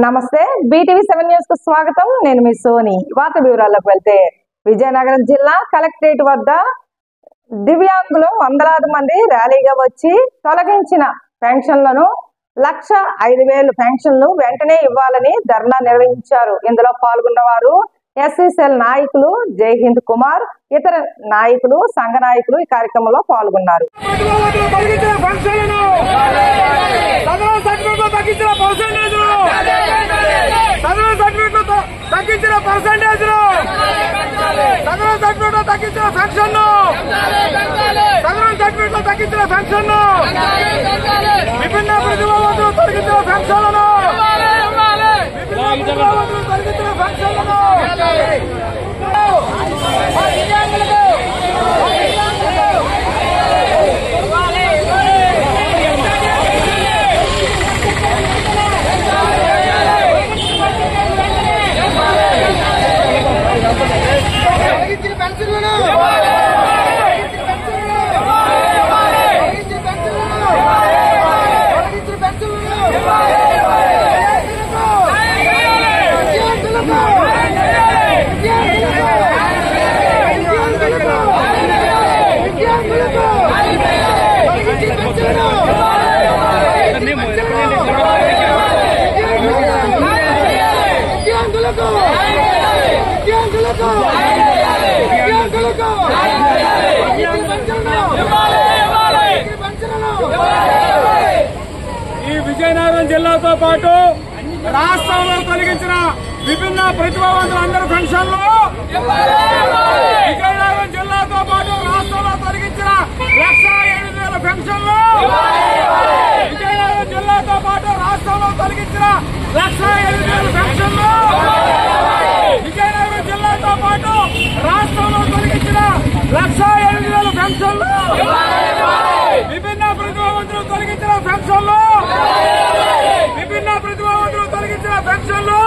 నమస్తే BTV7 news కు స్వాగతం. నేను మీ సోని. వార్త వివరాల్లోకి వెళ్తే విజయనగరం జిల్లా కలెక్టరేట్ వద్ద దివ్యాంగులు వందలాది మంది ర్యాలీగా వచ్చి తొలగించిన పెన్షన్లను 1,05,000 పెన్షన్లు వెంటనే ఇవ్వాలని ధర్నా నిర్వహించారు. ఇందులో పాల్గొన్న వారు SCCL నాయకులు జైహింద్ కుమార్, ఇతర నాయకులు, సంఘ నాయకులు ఈ కార్యక్రమంలో పాల్గొన్నారు. ఈ విజయనగరం జిల్లాతో పాటు రాష్ట్రంలో తొలగించిన విభిన్న ప్రతిభావంతులందరూ పెన్షన్లు, విజయనగరం జిల్లాతో పాటు రాష్ట్రంలో తొలగించిన 1,07,000 పెన్షన్లు, విజయనగరం జిల్లాతో పాటు రాష్ట్రంలో తొలగించిన 1,07,000 పెన్షన్లు, విజయనగరం జిల్లాతో పాటు రాష్ట్రంలో తొలగించిన 1,07,000 పెన్షన్లు, విభిన్న ప్రతిభావంతులు తొలగించిన పెన్షన్లు, విభిన్న ప్రతిభావంతులు తొలగించిన పెన్షన్లు,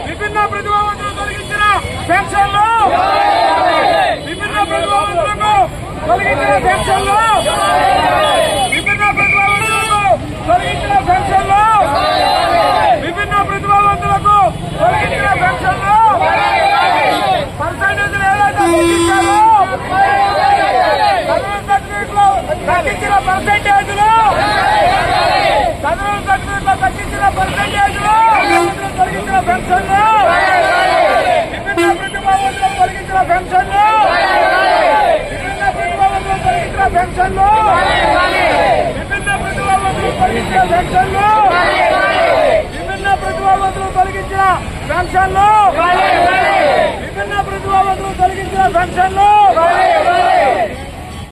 విభిన్న ప్రతిభావంతులు తొలగించిన పెన్షన్లు, విభిన్న ప్రతిభావంతులకు తొలగించిన పెన్షన్లు, విభిన్న ప్రతిభావంతులకు తొలగించిన పెన్షన్లు, విభిన్న ప్రతిభావంతులకు తొలగించిన పెన్షన్లు పర్సెంటేజ్లు ఏదైతే తగ్గించిన పర్సెంటేజ్లు, చదువు సర్టిఫికెట్లో తగ్గించిన పర్సెంటేజ్లు, తొలగించిన పెన్షన్లు, విభిన్న ప్రతిభావంతులకు తొలగించిన పెన్షన్లు, విభిన్న ప్రతిభావంతులకు తొలగించిన పెన్షన్లు, విభిన్న ప్రతిభావంతులకు తొలగించిన పెన్షన్లు, విభిన్న ప్రతిభావంతులకు తొలగించిన పెన్షన్లు, విభిన్న ప్రతిభావంతులకు తొలగించిన పెన్షన్లు,